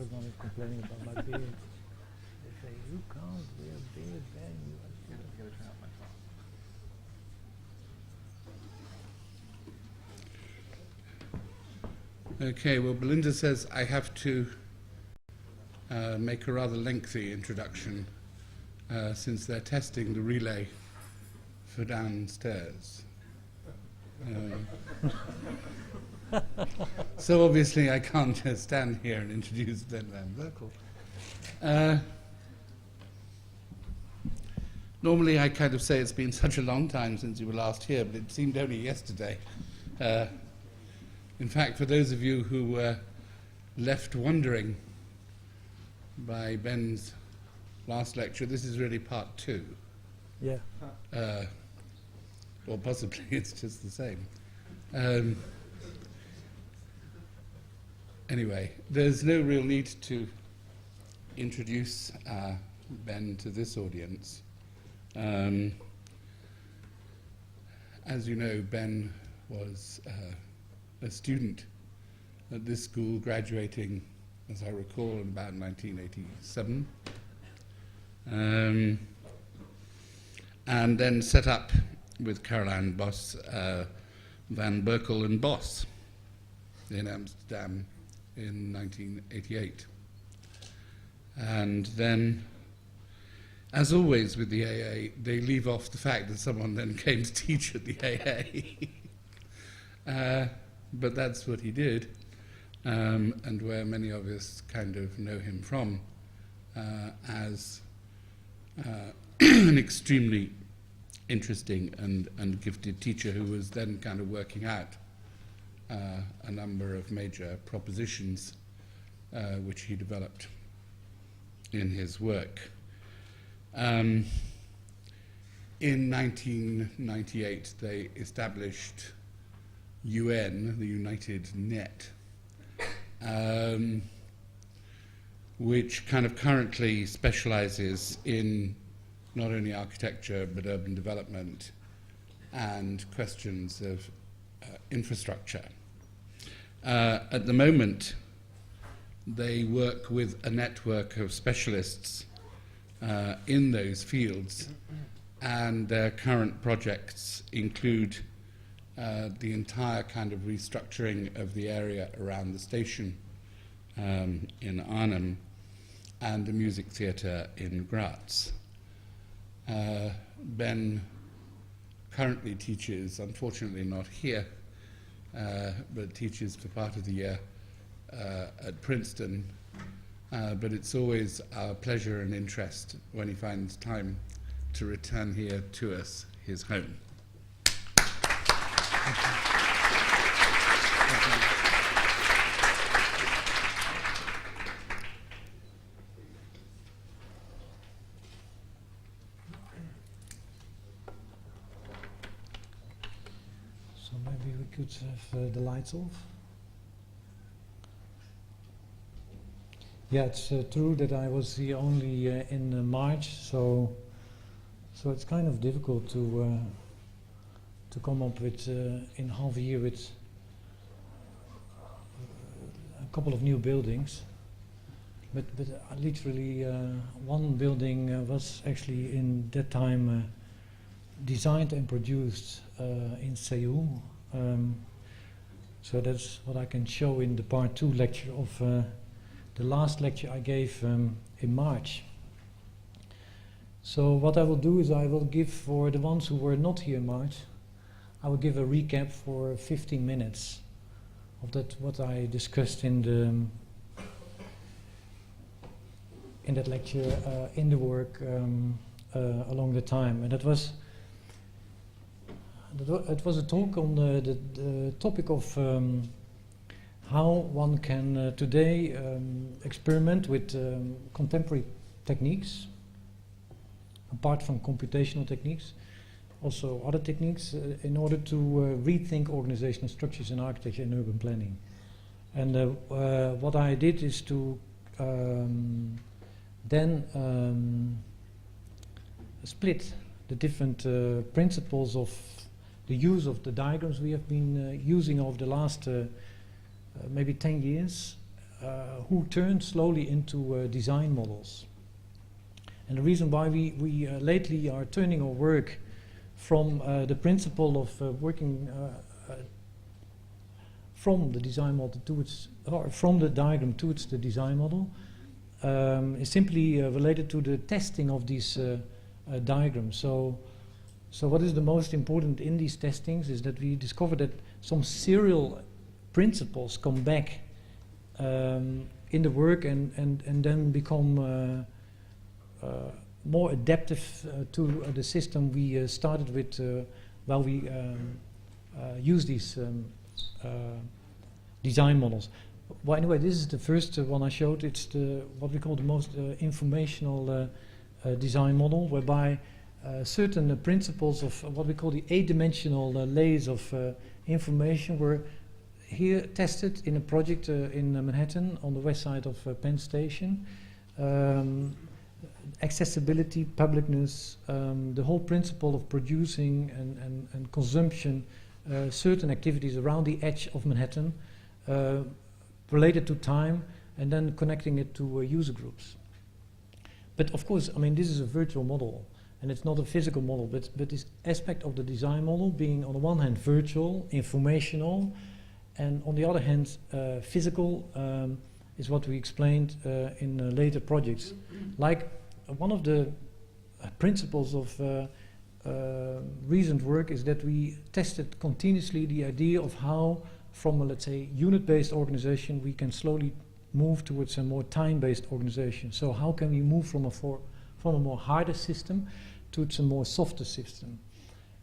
everyone is complaining about my beard. They say, you can't wear a beard, Ben. You have to try out my phone. Okay, well, Belinda says I have to make a rather lengthy introduction since they're testing the relay for downstairs. So obviously I can't just stand here and introduce Ben van Berkel. Normally I kind of say it's been such a long time since you were last here, but it seemed only yesterday. In fact, for those of you who were left wondering by Ben's last lecture, this is really part 2. Yeah. Or possibly it's just the same. Anyway, there's no real need to introduce Ben to this audience. As you know, Ben was a student at this school, graduating, as I recall, in about 1987. And then set up with Caroline Bos van Berkel and Bos in Amsterdam in 1988. And then, as always with the AA, they leave off the fact that someone then came to teach at the AA. But that's what he did, and where many of us kind of know him from as an extremely interesting and gifted teacher who was then kind of working out a number of major propositions which he developed in his work. In 1998, they established UN, the United Net, which kind of currently specializes in not only architecture but urban development and questions of infrastructure. At the moment, they work with a network of specialists in those fields, and their current projects include the entire kind of restructuring of the area around the station in Arnhem and the music theatre in Graz. Ben currently teaches, unfortunately not here, but teaches for part of the year at Princeton. But it's always our pleasure and interest when he finds time to return here to us, his home. So maybe we could have the lights off. Yeah, it's true that I was here only in March, so it's kind of difficult to come up with in half a year with a couple of new buildings. But literally one building was actually in that time designed and produced in Seoul. So that's what I can show in the part 2 lecture of the last lecture I gave in March. So what I will do is I will give, for the ones who were not here in March, I will give a recap for 15 minutes of that what I discussed in that lecture, in the work along the time. And it was a talk on the topic of how one can today experiment with contemporary techniques, apart from computational techniques, also other techniques, in order to rethink organizational structures in architecture and urban planning. And what I did is to then split the different principles of the use of the diagrams we have been using over the last maybe 10 years who turned slowly into design models. And the reason why we lately are turning our work from the principle of working from the design model towards, or from the diagram towards the design model, is simply related to the testing of these diagrams. So what is the most important in these testings is that we discover that some serial principles come back in the work and then become more adaptive to the system we started with while we use these design models. Well, anyway, this is the first one I showed. It's what we call the most informational design model, whereby certain principles of what we call the eight-dimensional layers of information were here tested in a project in Manhattan on the west side of Penn Station. Accessibility, publicness, the whole principle of producing and consumption, certain activities around the edge of Manhattan, related to time, and then connecting it to user groups. But of course, I mean, this is a virtual model, and it's not a physical model, but this aspect of the design model being on the one hand virtual, informational, and on the other hand physical, is what we explained in later projects. Like one of the principles of recent work is that we tested continuously the idea of how from a, let's say, unit-based organization we can slowly move towards a more time-based organization. So how can we move from a more harder system towards a more softer system?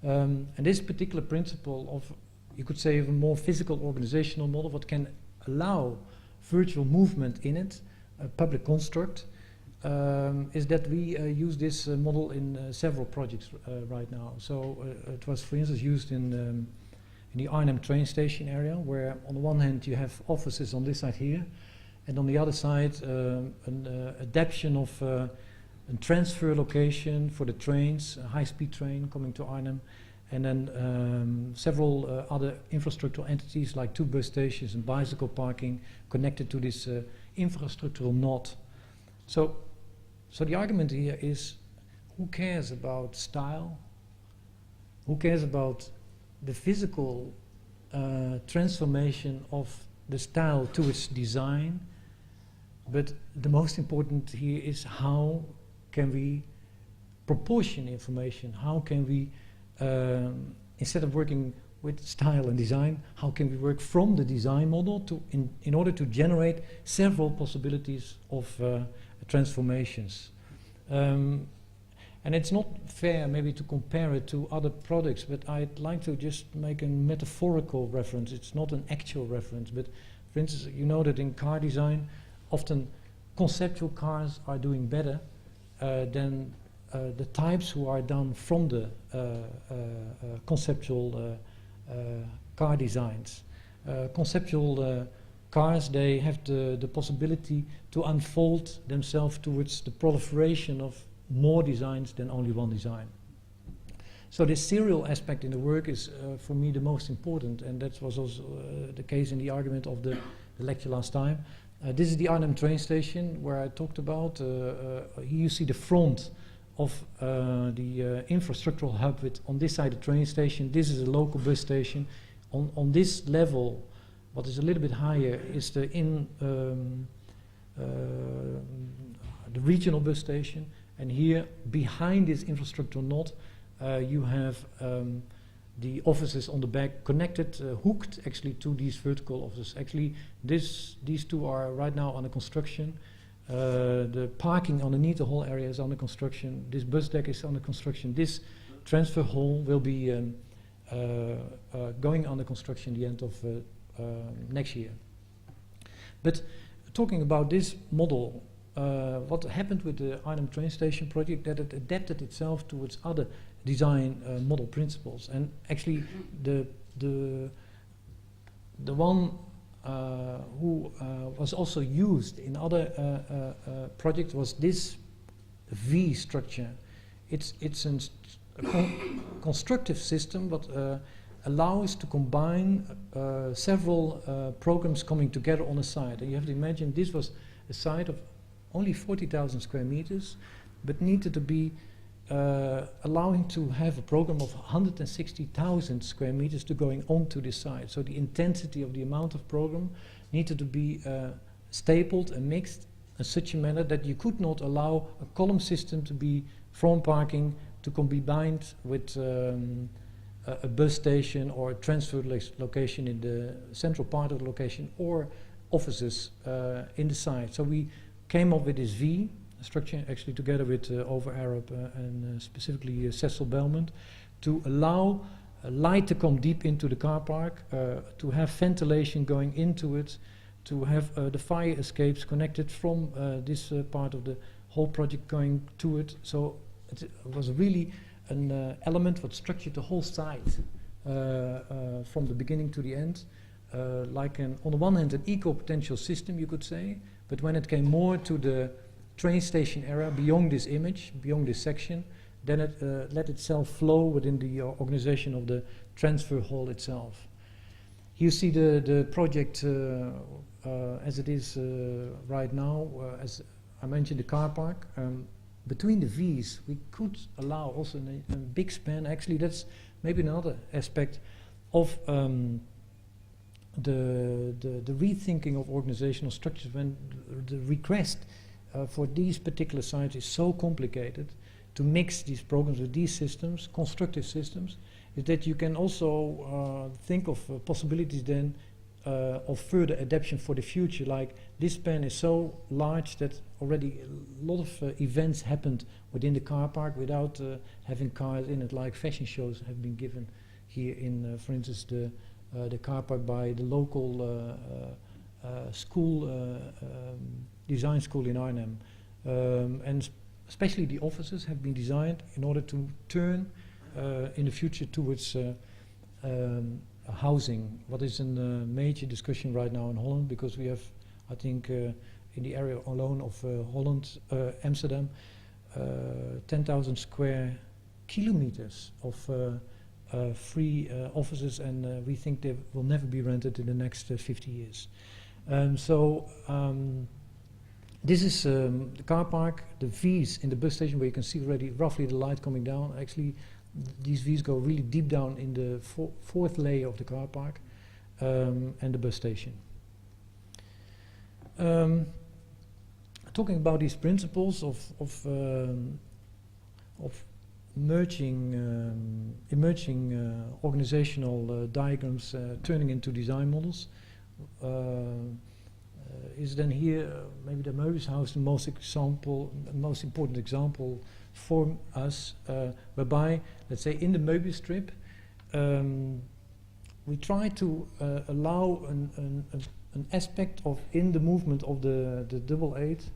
And this particular principle of, you could say, a more physical organizational model, what can allow virtual movement in it, a public construct, is that we use this model in several projects right now. So it was, for instance, used in the Arnhem train station area, where on the one hand you have offices on this side here, and on the other side an adaptation of a transfer location for the trains, a high-speed train coming to Arnhem, and then several other infrastructural entities like 2 bus stations and bicycle parking connected to this infrastructural node. So the argument here is, who cares about style? Who cares about the physical transformation of the style to its design? But the most important here is how can we proportion information? How can we, instead of working with style and design, how can we work from the design model to in order to generate several possibilities of transformations? And it's not fair maybe to compare it to other products, but I'd like to just make a metaphorical reference. It's not an actual reference, but for instance, you know that in car design, often conceptual cars are doing better than the types who are done from the conceptual car designs. Conceptual cars, they have the possibility to unfold themselves towards the proliferation of more designs than only one design. So this serial aspect in the work is for me the most important, and that was also the case in the argument of the lecture last time. This is the Arnhem train station where I talked about. Here you see the front of the infrastructural hub with on this side a train station. This is a local bus station. On this level, what is a little bit higher is the regional bus station. And here, behind this infrastructural node, you have the offices on the back connected, hooked actually to these vertical offices. Actually, these two are right now under construction. The parking underneath the whole area is under construction. This bus deck is under construction. This transfer hall will be going under construction at the end of next year. But talking about this model, what happened with the Arnhem train station project, that it adapted itself towards other design model principles, and actually the one who was also used in other projects was this V structure. It's a constructive system, but allows to combine several programs coming together on a site. And you have to imagine this was a site of only 40,000 square meters, but needed to be allowing to have a program of 160,000 square meters to going onto this site. So the intensity of the amount of program needed to be stapled and mixed in such a manner that you could not allow a column system to be front parking to combine with a bus station or a transfer location in the central part of the location, or offices in the site. So we came up with this V structure, actually together with Over Arab and specifically Cecil Belmont, to allow light to come deep into the car park, to have ventilation going into it, to have the fire escapes connected from this part of the whole project going to it. So it was really an element what structured the whole site from the beginning to the end, like on the one hand an eco-potential system, you could say, but when it came more to the train station area, beyond this image, beyond this section, then it let itself flow within the organization of the transfer hall itself. You see the project as it is right now, as I mentioned, the car park. Between the V's, we could allow also a big span. Actually, that's maybe another aspect of the rethinking of organizational structures, when the request for these particular sites is so complicated to mix these programs with these systems, constructive systems, is that you can also think of possibilities then of further adaptation for the future. Like this span is so large that already a lot of events happened within the car park without having cars in it, like fashion shows have been given here in, for instance, the car park by the local school, design school in Arnhem. And especially the offices have been designed in order to turn in the future towards housing, what is a major discussion right now in Holland, because we have, I think, in the area alone of Holland, Amsterdam, 10,000 square kilometers of free offices, and we think they will never be rented in the next 50 years. This is the car park, the V's in the bus station, where you can see already roughly the light coming down. Actually, these V's go really deep down in the fourth layer of the car park and the bus station. Talking about these principles of emerging organizational diagrams turning into design models, is then here maybe the Möbius house the most important example for us, whereby, let's say, in the Möbius strip, we try to allow an aspect of in the movement of the double eight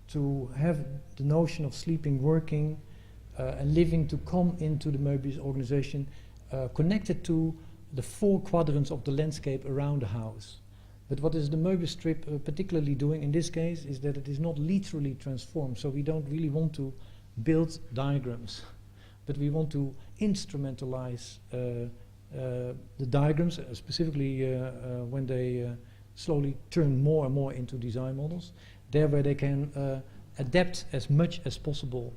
to have the notion of sleeping, working, and living to come into the Möbius organization, connected to the four quadrants of the landscape around the house. But what is the Möbius strip particularly doing in this case is that it is not literally transformed. So we don't really want to build diagrams, but we want to instrumentalize the diagrams, specifically when they slowly turn more and more into design models, there where they can adapt as much as possible.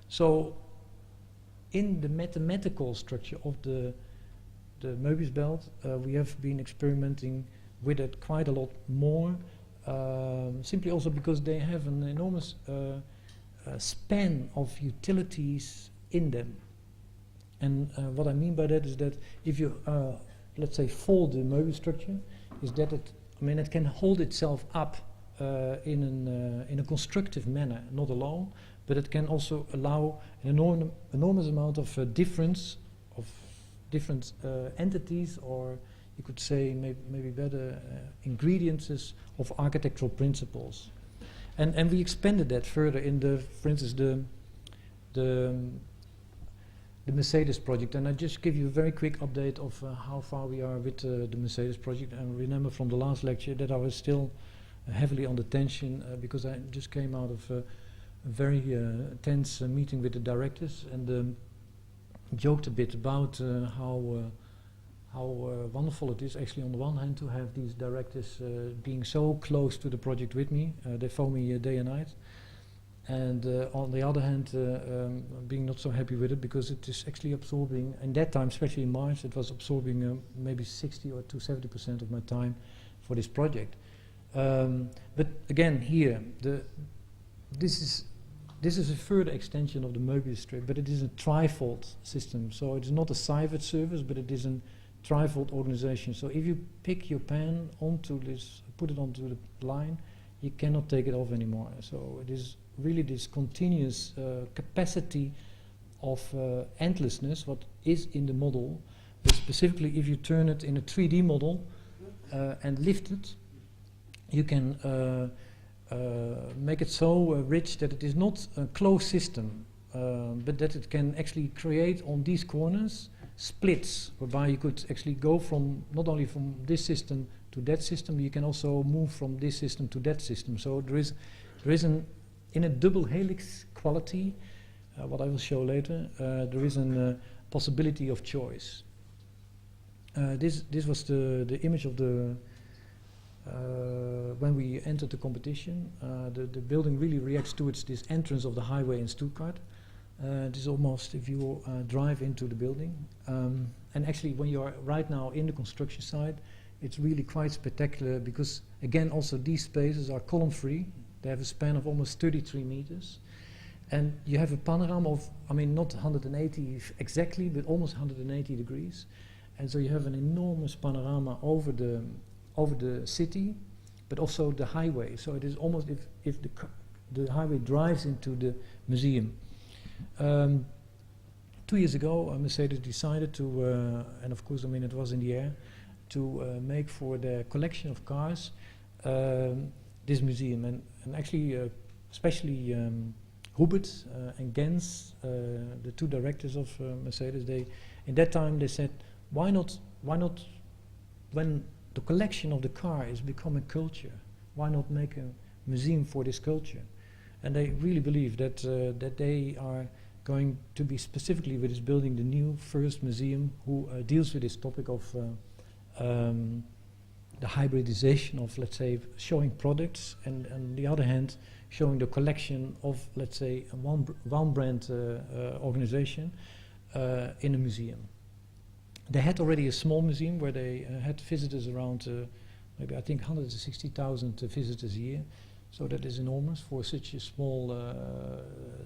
So in the mathematical structure of the Möbius belt, we have been experimenting with it quite a lot more, simply also because they have an enormous span of utilities in them. And what I mean by that is that if you, let's say, fold the Möbius structure, is that it can hold itself up in a constructive manner, not alone, but it can also allow an enormous amount of difference of different entities, or you could say maybe better ingredients of architectural principles. And we expanded that further in the, for instance, the Mercedes project. And I just give you a very quick update of how far we are with the Mercedes project. And remember from the last lecture that I was still heavily on the tension because I just came out of a very tense meeting with the directors, and joked a bit about how how wonderful it is actually on the one hand to have these directors being so close to the project with me. They phone me day and night. And on the other hand, being not so happy with it because it is actually absorbing, in that time, especially in March, it was absorbing maybe 60 or to 70% of my time for this project. But again, here, this is a further extension of the Möbius strip, but it is a trifold system. So it's not a Seifert service, but it is a trifold organization. So if you pick your pen onto this, put it onto the line, you cannot take it off anymore. So it is really this continuous capacity of endlessness, what is in the model, but specifically if you turn it in a 3D model and lift it, you can make it so rich that it is not a closed system, but that it can actually create on these corners splits, whereby you could actually go from not only from this system to that system, you can also move from this system to that system. So there is in a double helix quality, what I will show later, there is a possibility of choice. This was the image of the when we entered the competition. The building really reacts towards this entrance of the highway in Stuttgart. This is almost if you drive into the building. And actually when you are right now in the construction site, it's really quite spectacular because again also these spaces are column free. They have a span of almost 33 meters. And you have a panorama of, I mean, not 180 exactly, but almost 180 degrees. And so you have an enormous panorama over the city, but also the highway. So it is almost if the highway drives into the museum. 2 years ago, Mercedes decided to, and of course, I mean, it was in the air, to make for their collection of cars this museum. And actually, especially Hubert and Gens, the two directors of Mercedes, in that time they said, why not when the collection of the car is becoming culture, why not make a museum for this culture? And they really believe that that they are going to be specifically with this building the new first museum who deals with this topic of the hybridization of, let's say, showing products, and on the other hand, showing the collection of, let's say, one brand organization in a museum. They had already a small museum where they had visitors around, maybe I think 160,000 visitors a year. So that is enormous for such a small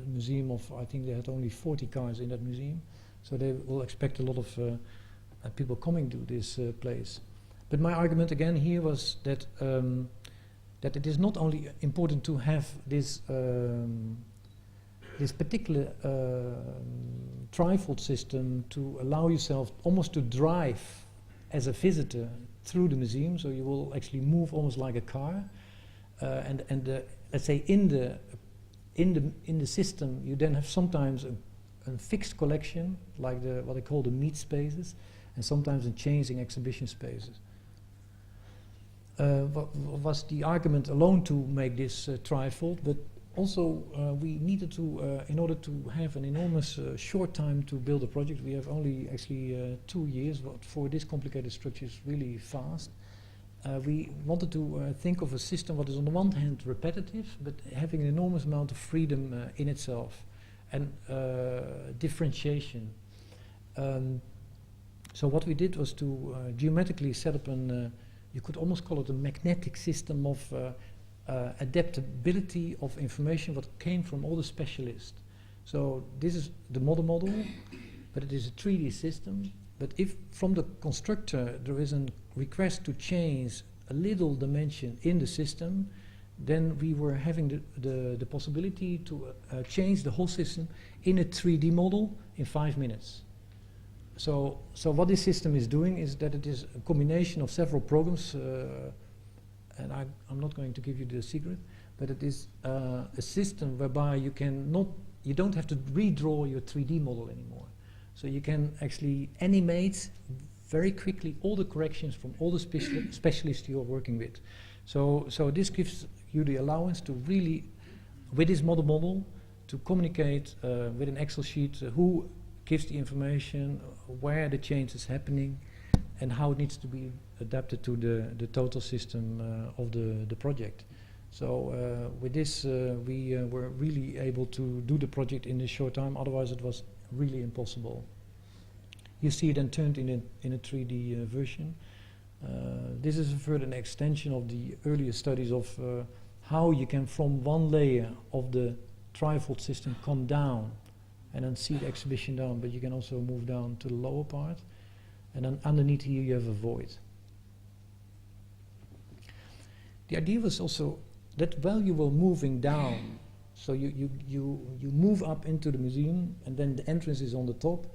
museum of, I think they had only 40 cars in that museum. So they will expect a lot of people coming to this place. But my argument again here was that that it is not only important to have this this particular trifold system to allow yourself almost to drive as a visitor through the museum, so you will actually move almost like a car, and let's say in the system you then have sometimes a fixed collection like what I call the meet spaces, and sometimes in changing exhibition spaces. Was the argument alone to make this trifold, but also we needed to, in order to have an enormous short time to build a project, we have only actually 2 years, but for this complicated structure is really fast. We wanted to think of a system what is on the one hand repetitive, but having an enormous amount of freedom in itself, and differentiation. So what we did was to geometrically set up an, you could almost call it a magnetic system of adaptability of information what came from all the specialists. So this is the model, but it is a 3D system. But if from the constructor there is a request to change a little dimension in the system, then we were having the possibility to change the whole system in a 3D model in 5 minutes. So what this system is doing is that it is a combination of several programs, and I'm not going to give you the secret, but it is a system whereby you don't have to redraw your 3D model anymore. So you can actually animate very quickly all the corrections from all the specialists you are working with. So this gives you the allowance to really, with this model, to communicate with an Excel sheet who gives the information, where the change is happening, and how it needs to be adapted to the total system of the project. So with this, we were really able to do the project in a short time. Otherwise, it was really impossible. You see it then turned in a 3D version. This is a further extension of the earlier studies of how you can, from one layer of the trifold system, come down and then see the exhibition down, but you can also move down to the lower part. And then underneath here you have a void. The idea was also that while you were moving down, so you move up into the museum, and then the entrance is on the top,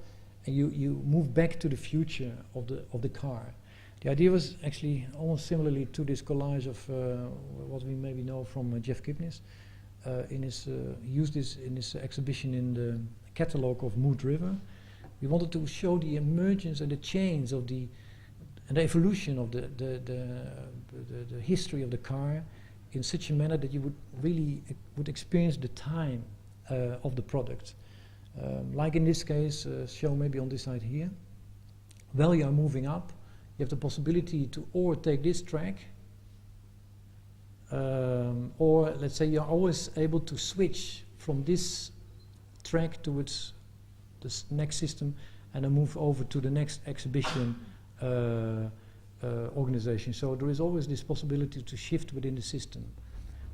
and you move back to the future of the car. The idea was actually almost similarly to this collage of what we maybe know from Jeff Kipnis. He used this in his exhibition in the catalogue of Mood River. We wanted to show the emergence and the change of the evolution of the history of the car in such a manner that you would really experience the time of the product. Like in this case, shown maybe on this side here. While you are moving up, you have the possibility to or take this track, or let's say you're always able to switch from this track towards the next system and then move over to the next exhibition organization. So there is always this possibility to shift within the system.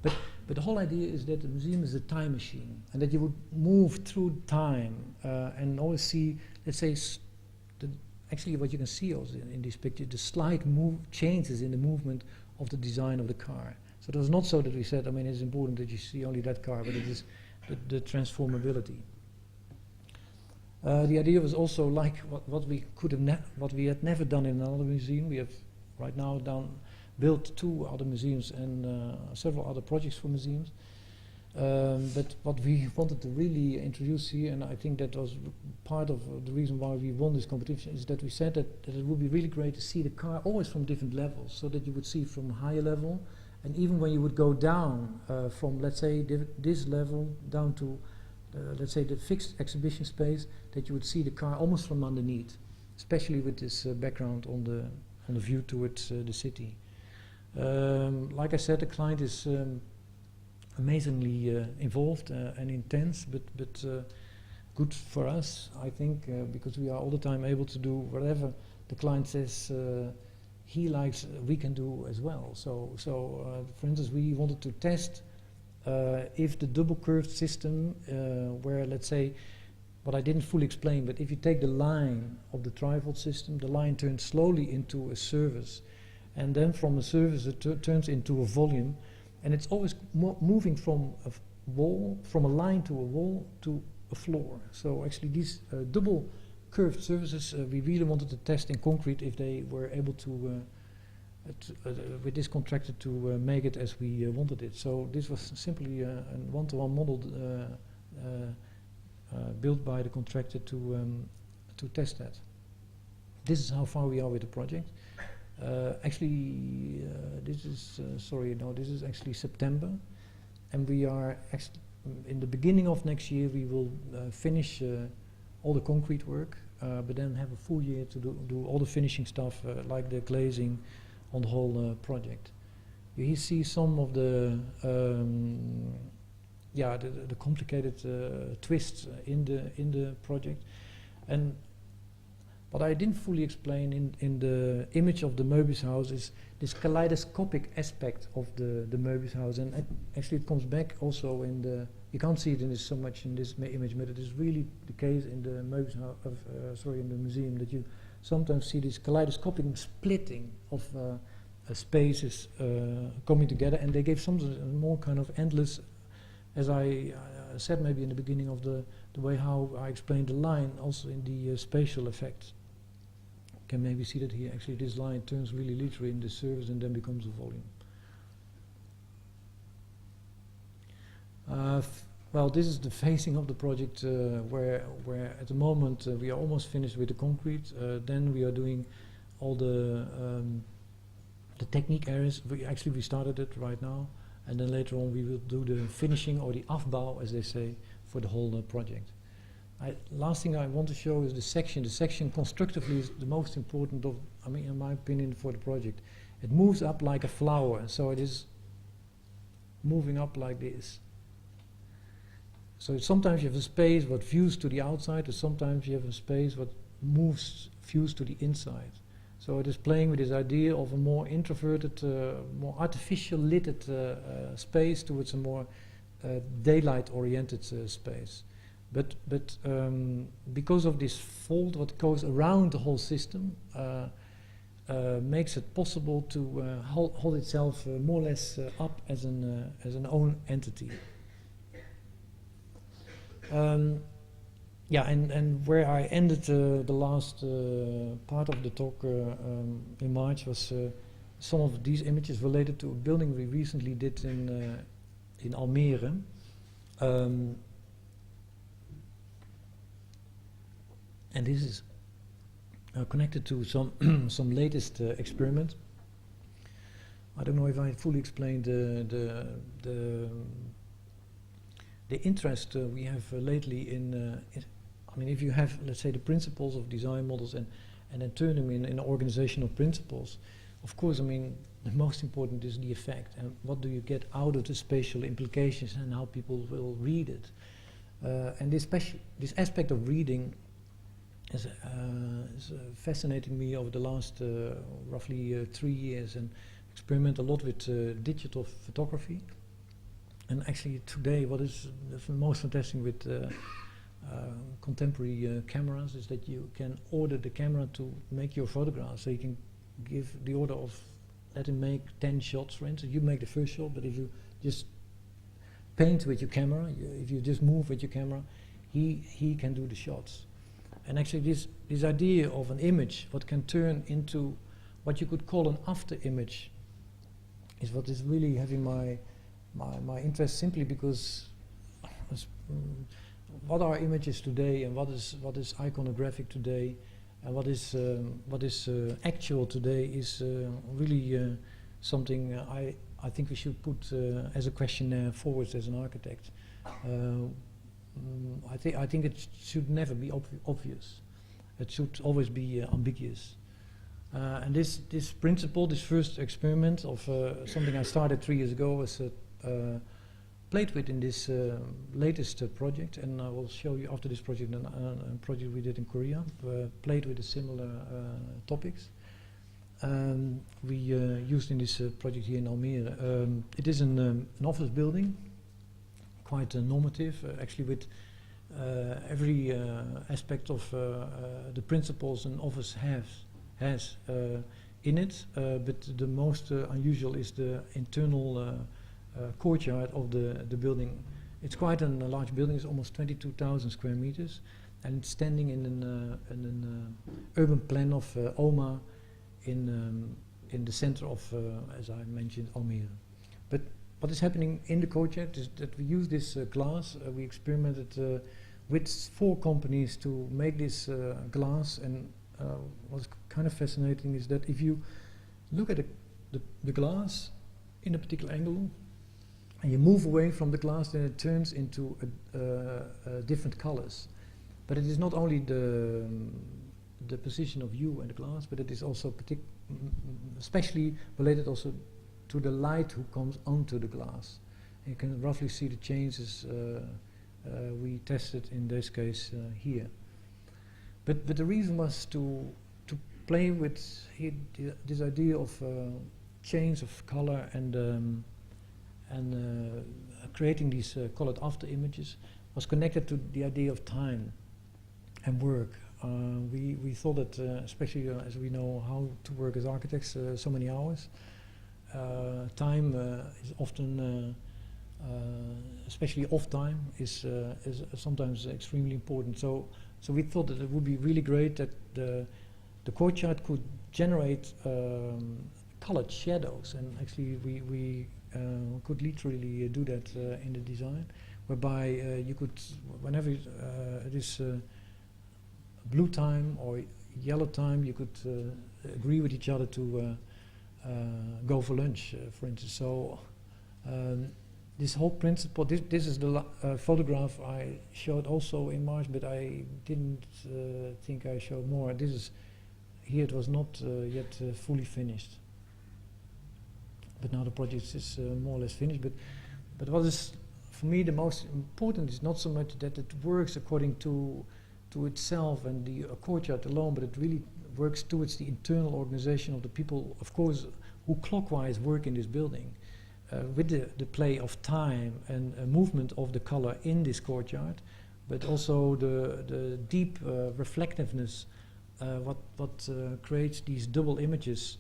But the whole idea is that the museum is a time machine, and that you would move through time and always see, let's say, actually what you can see also in this picture, the slight changes in the movement of the design of the car. So it was not so that we said, I mean, it's important that you see only that car, but it is the transformability. The idea was also like what we had never done in another museum. We have right now built 2 other museums and several other projects for museums. But what we wanted to really introduce here, and I think that was part of the reason why we won this competition, is that we said that it would be really great to see the car always from different levels, so that you would see from a higher level, and even when you would go down from, let's say, this level down to let's say the fixed exhibition space, that you would see the car almost from underneath, especially with this background on the view towards the city. Like I said, the client is amazingly involved and intense, but good for us, I think, because we are all the time able to do whatever the client says he likes, we can do as well. So for instance, we wanted to test if the double curved system, where, let's say, what I didn't fully explain, but if you take the line of the trifold system, the line turns slowly into a surface, and then from a surface it turns into a volume, and it's always moving from a line to a wall to a floor. So actually these double curved surfaces, we really wanted to test in concrete if they were able to with this contractor to make it as we wanted it. So this was simply a one-to-one model built by the contractor to test that. This is how far we are with the project. Actually, this is this is actually September, and we are in the beginning of next year. We will finish all the concrete work, but then have a full year to do all the finishing stuff, like the glazing on the whole project. You see some of the complicated twists in the project, and what I didn't fully explain in the image of the Möbius house is this kaleidoscopic aspect of the Möbius house, and actually it comes back also in the, you can't see it in this so much in this image, but it is really the case in the Möbius house, in the museum, that you sometimes see this kaleidoscopic splitting of spaces coming together, and they gave something more kind of endless, as I said maybe in the beginning of the way how I explained the line, also in the spatial effects. Can maybe see that here. Actually, this line turns really literally in the surface and then becomes a volume. Well, this is the facing of the project, where at the moment we are almost finished with the concrete. Then we are doing all the technique areas. We started it right now, and then later on we will do the finishing, or the afbouw, as they say, for the whole project. Last thing I want to show is the section. The section constructively is the most important of, I mean, in my opinion, for the project. It moves up like a flower, so it is moving up like this. So sometimes you have a space what views to the outside, and sometimes you have a space what moves views to the inside. So it is playing with this idea of a more introverted, more artificial lighted space towards a more daylight-oriented space. But because of this fold, what goes around the whole system, makes it possible to hold itself more or less up as an own entity. Yeah, and where I ended the last part of the talk in March was some of these images related to a building we recently did in Almere. And this is connected to some latest experiment. I don't know if I fully explained the interest we have lately in. I mean, if you have, let's say, the principles of design models and then turn them in organizational principles, of course, I mean, the most important is the effect and what do you get out of the spatial implications and how people will read it. And this aspect of reading is fascinating me over the last roughly 3 years, and experiment a lot with digital photography. And actually today what is the most fantastic with contemporary cameras is that you can order the camera to make your photograph. So you can give the order of, let him make 10 shots, for instance. You make the first shot, but if you just paint with your camera, if you just move with your camera, he can do the shots. And actually this idea of an image, what can turn into what you could call an after image, is what is really having my interest, simply because what are images today and what is iconographic today and what is actual today is really something I think we should put as a questionnaire forward as an architect. I think it should never be obvious. It should always be ambiguous. And this principle, this first experiment of something I started 3 years ago, was played with in this latest project, and I will show you after this project a project we did in Korea, played with the similar topics. We used in this project here in Almere. It is an office building, quite normative, actually with every aspect of the principles an office has in it, but the most unusual is the internal courtyard of the building. It's quite a large building. It's almost 22,000 square meters, and it's standing in an urban plan of OMA in the center of, as I mentioned, Almere. But what is happening in the courtyard is that we use this glass. We experimented with 4 companies to make this glass, and what's kind of fascinating is that if you look at the glass in a particular angle, and you move away from the glass, then it turns into different colors. But it is not only the position of you and the glass, but it is also especially related also to the light who comes onto the glass. And you can roughly see the changes we tested in this case here. But the reason was to play with this idea of change of color and creating these colored after images was connected to the idea of time and work. We thought that, especially as we know how to work as architects, so many hours, time is often, especially off time, is sometimes extremely important. So we thought that it would be really great that the courtyard could generate colored shadows, and actually we could literally do that in the design, whereby you could, whenever it is blue time or yellow time, you could agree with each other to go for lunch, for instance. So this whole principle, this is the photograph I showed also in March, but I didn't think I showed more. This is, here it was not yet fully finished. But now the project is more or less finished. But what is, for me, the most important is not so much that it works according to itself and the courtyard alone, but it really works towards the internal organization of the people, of course, who clockwise work in this building, with the play of time and movement of the color in this courtyard, but also the deep reflectiveness, what creates these double images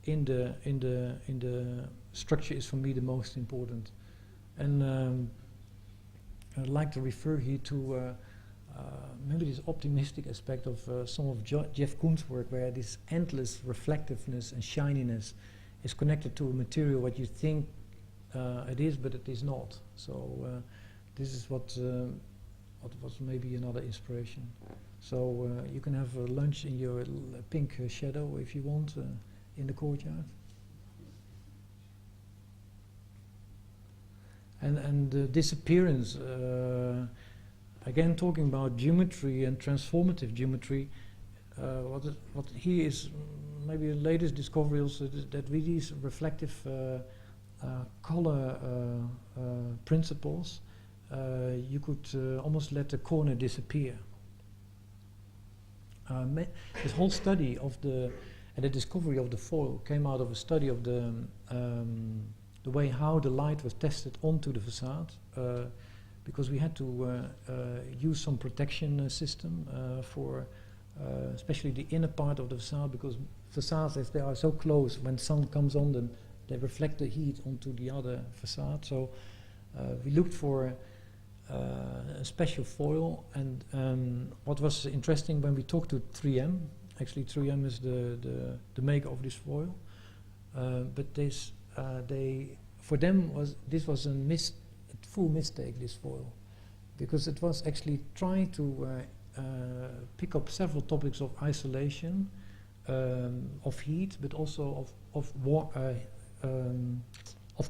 in the structure is for me the most important. And I'd like to refer here to maybe this optimistic aspect of some of Jeff Koons' work, where this endless reflectiveness and shininess is connected to a material what you think it is, but it is not. So this is what was maybe another inspiration. So you can have lunch in your pink shadow if you want in the courtyard. And the disappearance, again talking about geometry and transformative geometry, what here is maybe the latest discovery also that with these reflective color principles, you could almost let the corner disappear. This whole study of the discovery of the foil came out of a study of the way how the light was tested onto the facade, because we had to use some protection system for especially the inner part of the facade, because facades, as they are so close, when sun comes on them, they reflect the heat onto the other facade. So we looked for a special foil, and what was interesting when we talked to 3M, actually 3M is the maker of this foil, but this for them this was a full mistake, this foil, because it was actually trying to pick up several topics of isolation, of heat, but also of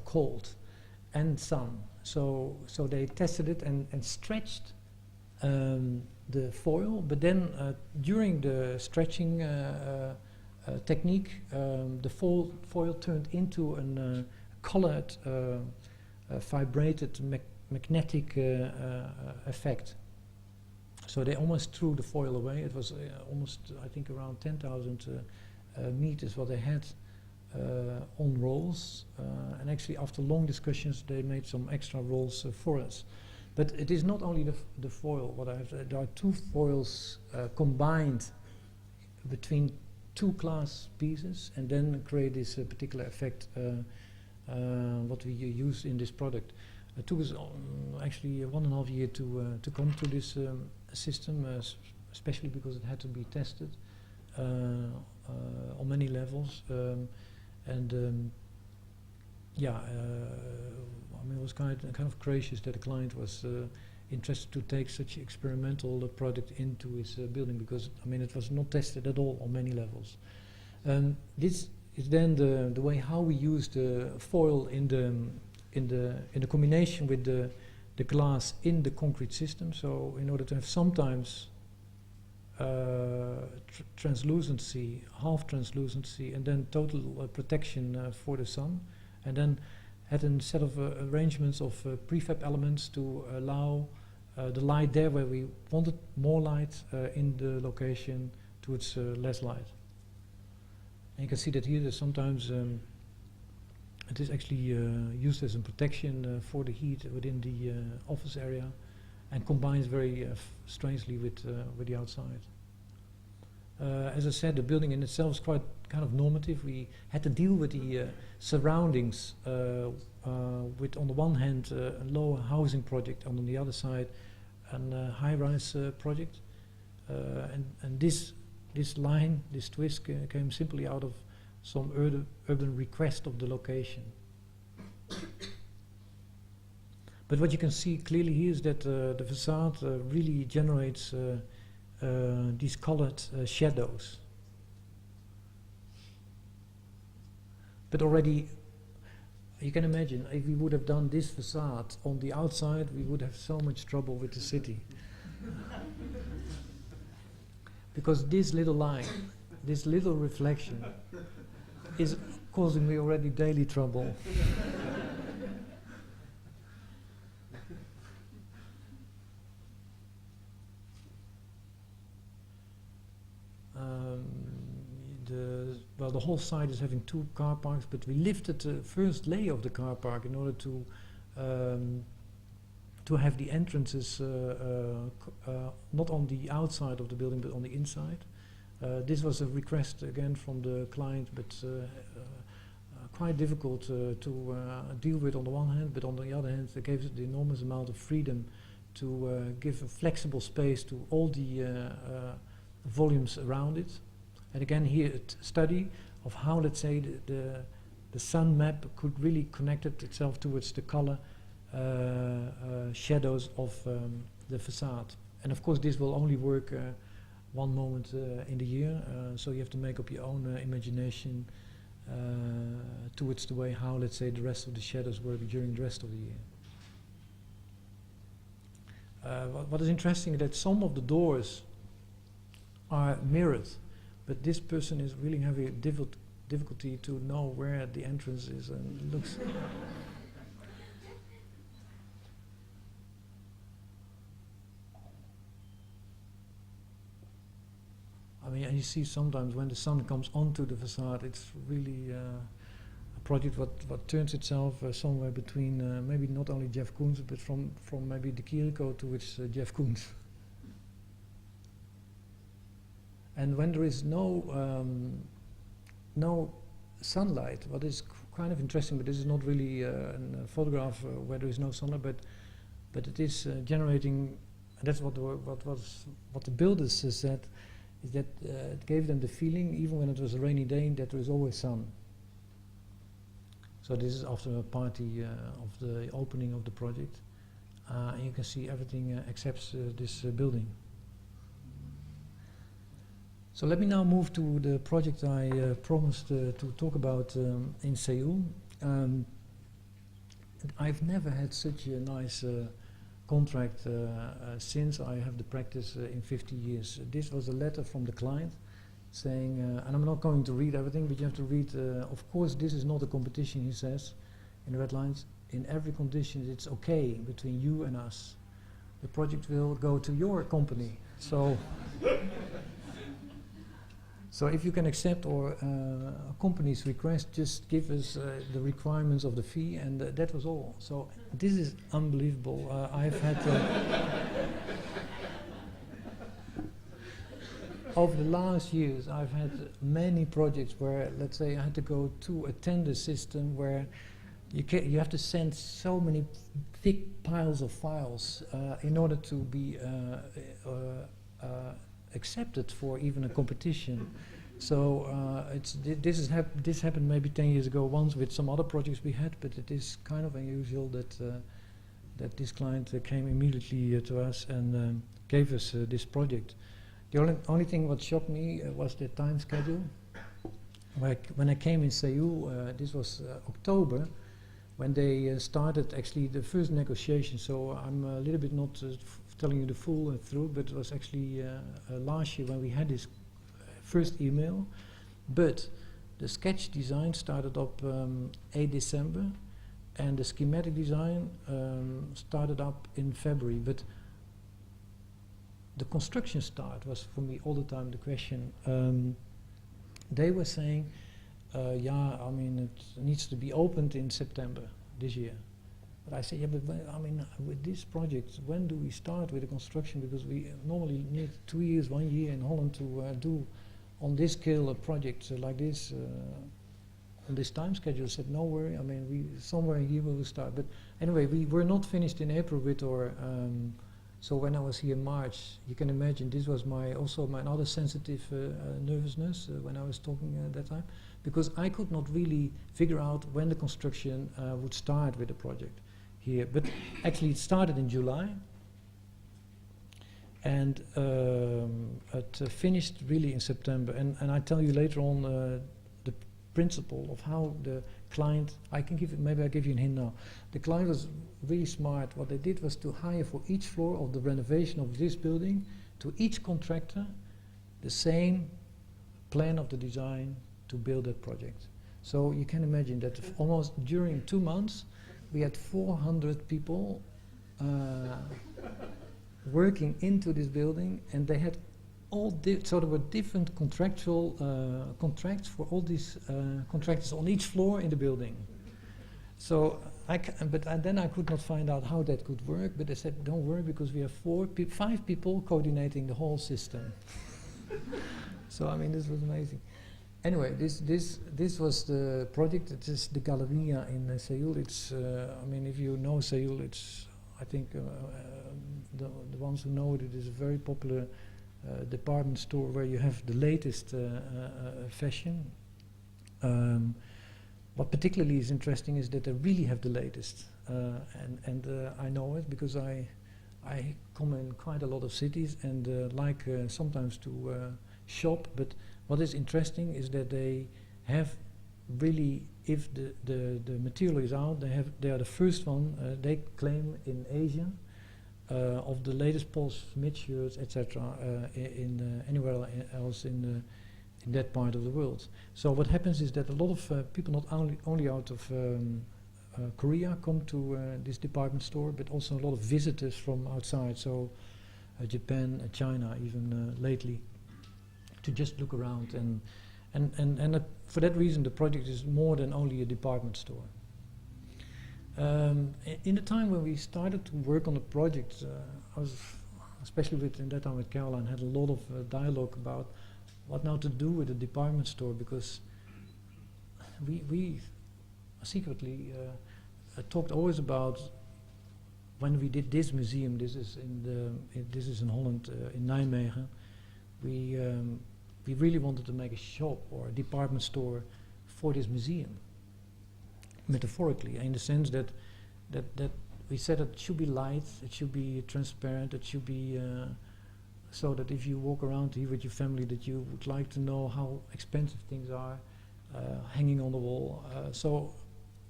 cold and sun. So they tested it and stretched the foil, but then during the stretching technique, the foil turned into a colored, vibrated magnetic effect. So they almost threw the foil away. It was almost, I think, around 10,000 meters what they had on rolls, and actually after long discussions they made some extra rolls for us. But it is not only the foil. What I have, there are two foils combined between two glass pieces, and then create this particular effect. What we use in this product. It took us actually 1.5 years to come to this system, especially because it had to be tested on many levels. Yeah, I mean, it was kind of gracious that the client was interested to take such experimental product into his building, because I mean it was not tested at all on many levels. This is then the way how we use the foil in the combination with the glass in the concrete system. So in order to have sometimes translucency, half translucency, and then total protection for the sun, and then had a set of arrangements of prefab elements to allow the light there where we wanted more light in the location towards less light. And you can see that here there's sometimes it is actually used as a protection for the heat within the office area, and combines very strangely with the outside. As I said, the building in itself is quite kind of normative. We had to deal with the surroundings with, on the one hand, a low housing project, and on the other side, a high-rise project. And this line, this twist, came simply out of some urban request of the location. But what you can see clearly here is that the facade really generates these colored shadows. But already you can imagine, if we would have done this facade on the outside, we would have so much trouble with the city. Because this little line, this little reflection, is causing me already daily trouble. The whole site is having 2 car parks, but we lifted the first layer of the car park in order to have the entrances not on the outside of the building but on the inside. This was a request again from the client, but quite difficult to deal with on the one hand, but on the other hand it gave us the enormous amount of freedom to give a flexible space to all the volumes around it. And again here a study of how, let's say, the sun map could really connect itself towards the color shadows of the facade. And of course this will only work one moment in the year, so you have to make up your own imagination towards the way how, let's say, the rest of the shadows work during the rest of the year. What is interesting is that some of the doors are mirrored, but this person is really having a difficulty to know where the entrance is, and it looks I mean, and you see sometimes when the sun comes onto the facade, it's really a project what turns itself somewhere between maybe not only Jeff Koons, but from maybe the Kiriko towards Jeff Koons. And when there is no sunlight, what is kind of interesting, but this is not really a photograph where there is no sunlight, but it is generating. And that's what the builders said, is that it gave them the feeling, even when it was a rainy day, that there is always sun. So this is after a party of the opening of the project, and you can see everything except this building. So let me now move to the project I promised to talk about in Seoul. I've never had such a nice contract since I have the practice in 50 years. This was a letter from the client saying, and I'm not going to read everything, but you have to read, of course this is not a competition, he says in the red lines. In every condition it's okay between you and us. The project will go to your company. So if you can accept or a company's request, just give us the requirements of the fee, and that was all. So this is unbelievable. I've had over the last years, I've had many projects where, let's say, I had to go to a tender system where you have to send so many thick piles of files in order to be accepted for even a competition. So this happened maybe 10 years ago once with some other projects we had, but it is kind of unusual that this client came immediately to us and gave us this project. The only thing what shocked me was the time schedule. When I came in Seoul, this was October, when they started actually the first negotiation. So I'm a little bit not telling you the full through, but it was actually last year when we had this first email. But the sketch design started up 8 December, and the schematic design started up in February. But the construction start was for me all the time the question. They were saying, yeah, I mean, it needs to be opened in September this year. But I said, yeah, but I mean, with this project, when do we start with the construction? Because we normally need 2 years, 1 year in Holland to do on this scale a project like this on this time schedule. I said, no worry, I mean, somewhere here we will start. But anyway, we were not finished in April with our, so when I was here in March, you can imagine this was also my other sensitive nervousness when I was talking at that time, because I could not really figure out when the construction would start with the project here. But actually it started in July, and it finished really in September. And I tell you later on, principle of how the client, maybe I give you a hint now. The client was really smart. What they did was to hire for each floor of the renovation of this building, to each contractor, the same plan of the design to build that project. So you can imagine that almost during 2 months, we had 400 people working into this building, and they had so there were different contractual contracts for all these contractors on each floor in the building. So then I could not find out how that could work, but they said, don't worry, because we have 5 people coordinating the whole system. So I mean, this was amazing. Anyway, this was the project. It is the Galleria in Seoul. It's I mean, if you know Seoul, it's, I think the ones who know it, it is a very popular department store where you have the latest fashion. What particularly is interesting is that they really have the latest, and I know it because I come in quite a lot of cities and like sometimes to shop. But what is interesting is that they have really, if the material is out, they are the first one they claim in Asia. Of the latest Paul's Smith shirts, etc., in anywhere else in that part of the world. So what happens is that a lot of people, not only out of Korea, come to this department store, but also a lot of visitors from outside. So Japan, China, even lately, to just look around, and for that reason, the project is more than only a department store. In the time when we started to work on the project, I was, especially in that time with Caroline, had a lot of dialogue about what now to do with the department store, because we secretly talked always about, when we did this museum, this is in Holland, in Nijmegen, we really wanted to make a shop or a department store for this museum. Metaphorically, in the sense that we said it should be light, it should be transparent, it should be so that if you walk around here with your family, that you would like to know how expensive things are hanging on the wall. So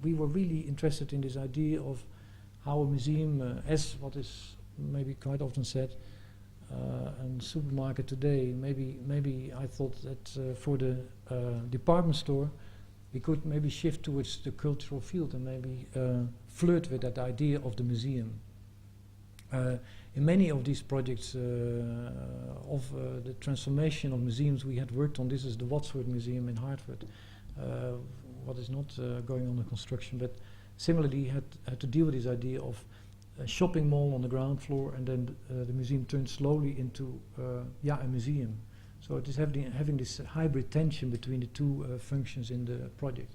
we were really interested in this idea of how a museum, as what is maybe quite often said, a supermarket today. Maybe I thought that for the department store, we could maybe shift towards the cultural field and maybe flirt with that idea of the museum. In many of these projects of the transformation of museums we had worked on, this is the Watford Museum in Hartford, what is not going on in construction, but similarly had to deal with this idea of a shopping mall on the ground floor, and then the museum turned slowly into a museum. So it is having this hybrid tension between the two functions in the project.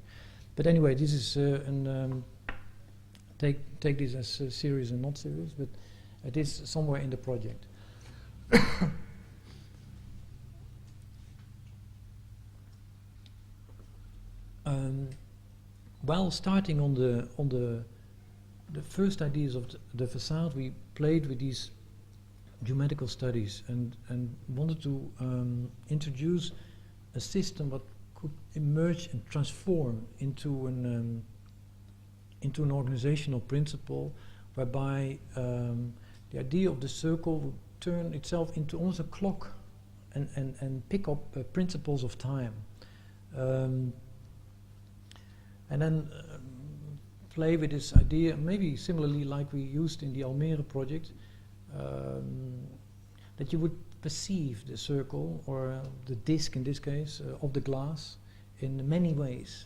But anyway, this is take this as serious and not serious, but it is somewhere in the project. While starting on the first ideas of the facade, we played with these geometrical studies and wanted to introduce a system that could emerge and transform into an organizational principle, whereby the idea of the circle would turn itself into almost a clock and pick up principles of time, and then play with this idea, maybe similarly like we used in the Almere project, that you would perceive the circle, or the disc in this case, of the glass in many ways,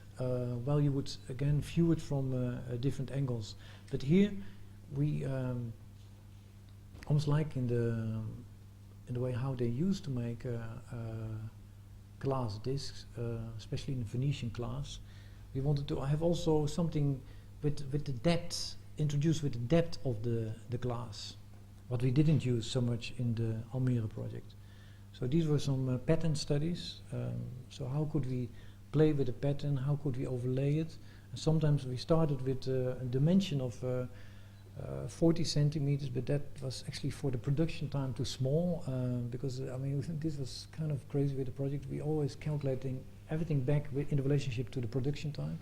while you would again view it from different angles. But here we, almost like in the way how they used to make glass discs, especially in the Venetian glass, we wanted to have also something with the depth, introduced with the depth of the glass, what we didn't use so much in the Almere project. So these were some pattern studies. So how could we play with the pattern, how could we overlay it? And sometimes we started with a dimension of 40 centimeters, but that was actually for the production time too small, because I mean this was kind of crazy with the project. We always calculating everything back in the relationship to the production time.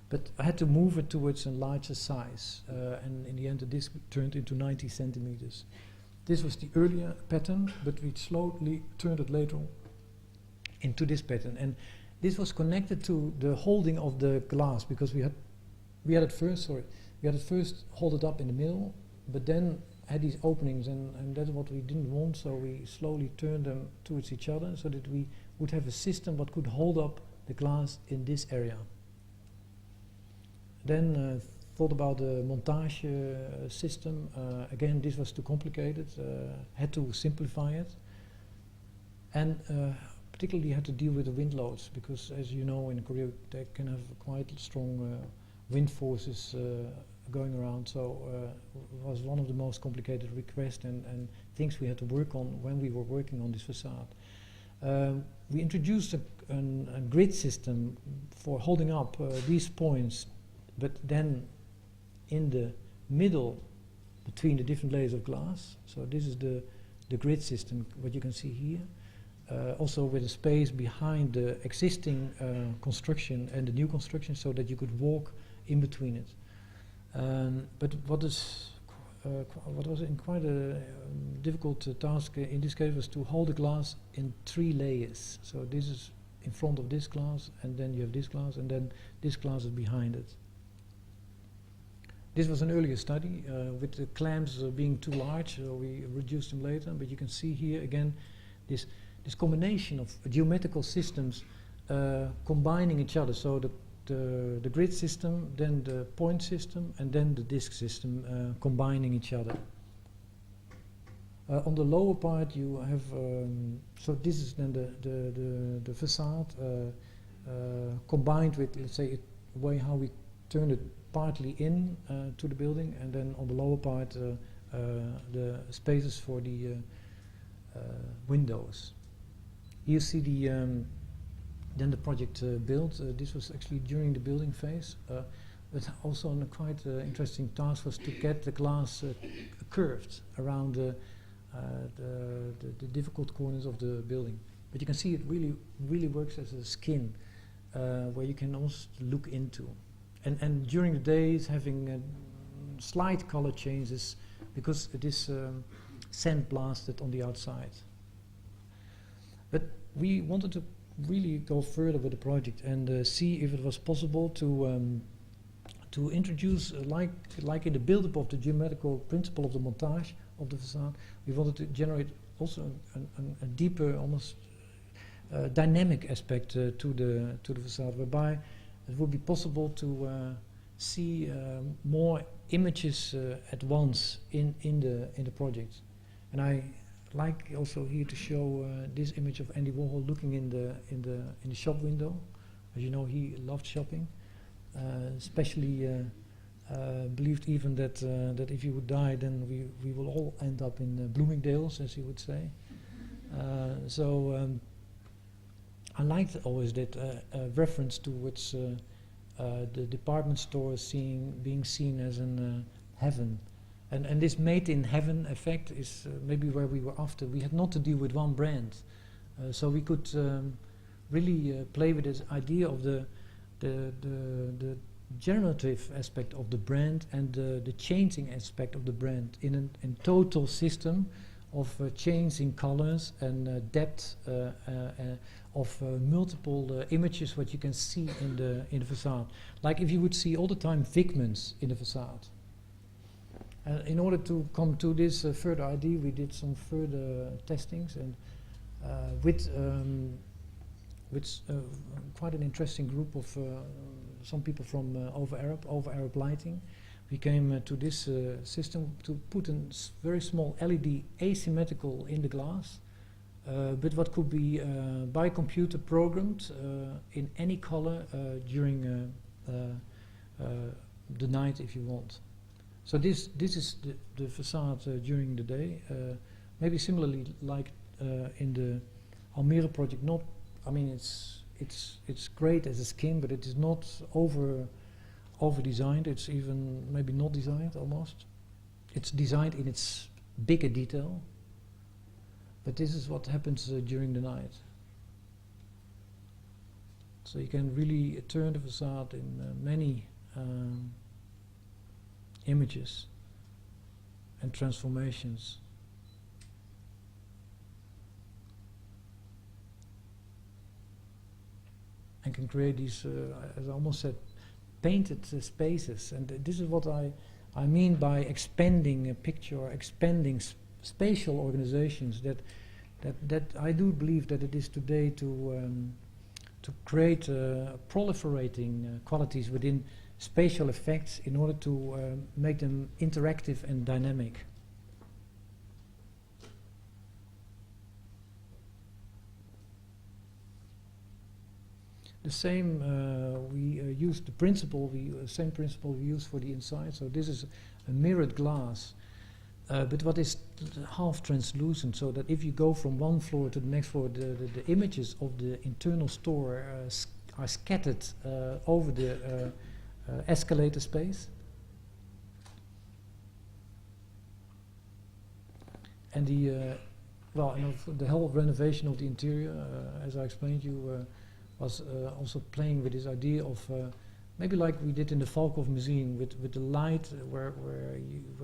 But I had to move it towards a larger size, and in the end the disc turned into 90 centimeters. This was the earlier pattern, but we slowly turned it later into this pattern. And this was connected to the holding of the glass, because we had it first hold it up in the middle, but then had these openings, and that's what we didn't want, so we slowly turned them towards each other so that we would have a system that could hold up the glass in this area. Then thought about the montage system. Again, this was too complicated, had to simplify it, and particularly had to deal with the wind loads, because as you know in Korea they can have quite strong wind forces going around, so it was one of the most complicated requests and things we had to work on when we were working on this facade. We introduced a grid system for holding up these points, but then in the middle between the different layers of glass. So this is the grid system, what you can see here. Also with a space behind the existing construction and the new construction, so that you could walk in between it. But what was quite a difficult task in this case was to hold the glass in 3 layers. So this is in front of this glass, and then you have this glass, and then this glass is behind it. This was an earlier study with the clamps being too large, so we reduced them later. But you can see here again this combination of geometrical systems combining each other. So the grid system, then the point system, and then the disc system combining each other. On the lower part you have, so this is then the facade combined with, let's say, a way how we turn it partly in to the building, and then on the lower part the spaces for the windows. You see then the project built. This was actually during the building phase, but also a quite interesting task was to get the glass curved around the difficult corners of the building. But you can see it really works as a skin where you can also look into. And during the days having slight color changes because it is sandblasted on the outside. But we wanted to really go further with the project and see if it was possible to introduce, like in the build-up of the geometrical principle of the montage of the facade, we wanted to generate also a deeper, almost dynamic aspect to the facade, whereby it would be possible to see more images at once in the project. And I like also here to show this image of Andy Warhol looking in the shop window. As you know, he loved shopping, especially believed even that if he would die, then we will all end up in Bloomingdale's, as he would say. I liked always that reference towards the department store being seen as an heaven. And this made in heaven effect is maybe where we were after. We had not to deal with one brand. So we could really play with this idea of the generative aspect of the brand and the changing aspect of the brand in a total system of changing colors and depth of multiple images what you can see in the facade. Like if you would see all the time figments in the facade. In order to come to this further idea, we did some further testings, and with quite an interesting group of some people from Over Arab Lighting, we came to this system to put a very small LED asymmetrical in the glass, but what could be by computer programmed in any color during the night if you want. So this is the facade during the day. Maybe similarly like in the Almere project. Not, I mean it's great as a skin, but it is not over designed. It's even maybe not designed almost. It's designed in its bigger detail. But this is what happens during the night. So you can really turn the facade in many images and transformations. And can create these, as I almost said, painted spaces. And this is what I mean by expanding a picture, or expanding spatial organizations. That I do believe that it is today to create proliferating qualities within spatial effects in order to make them interactive and dynamic. The same we use the principle. Same principle we use for the inside. So this is a mirrored glass, but what is half translucent, so that if you go from one floor to the next floor, the images of the internal store are scattered over the escalator space. And the whole renovation of the interior, as I explained you. Was also playing with this idea of maybe like we did in the Valkhof Museum with the light, where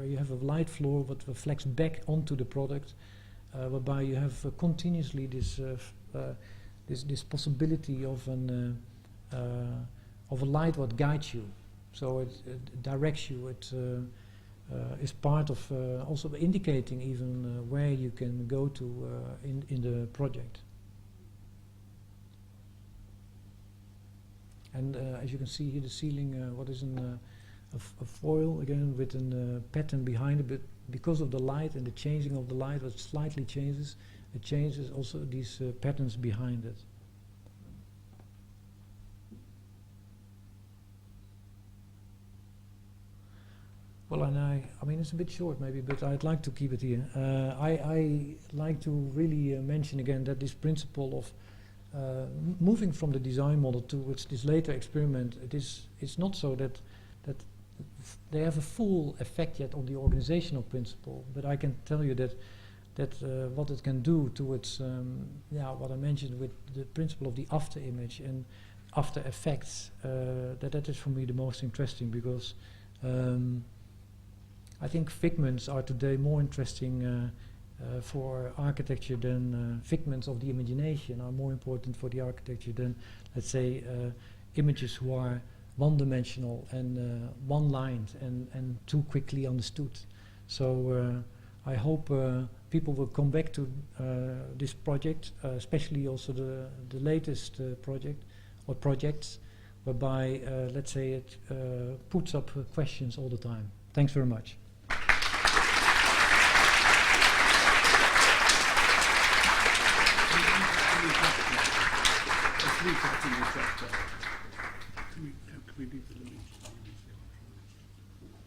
you have a light floor that reflects back onto the product, whereby you have continuously this possibility of a light what guides you, so it directs you. It is part of also indicating even where you can go to in the project. And as you can see here, the ceiling, what is a foil again with a pattern behind it, but because of the light and the changing of the light, what slightly changes, it changes also these patterns behind it. Well, and I mean it's a bit short maybe, but I'd like to keep it here. I like to really mention again that this principle of moving from the design model towards this later experiment, it's not so that they have a full effect yet on the organizational principle, but I can tell you that what it can do towards what I mentioned with the principle of the after image and after effects, that is for me the most interesting, because I think figments are today more interesting for architecture than figments of the imagination are more important for the architecture than, let's say, images who are one-dimensional and one-lined and too quickly understood. So I hope people will come back to this project, especially also the latest project or projects, whereby, let's say, it puts up questions all the time. Thanks very much.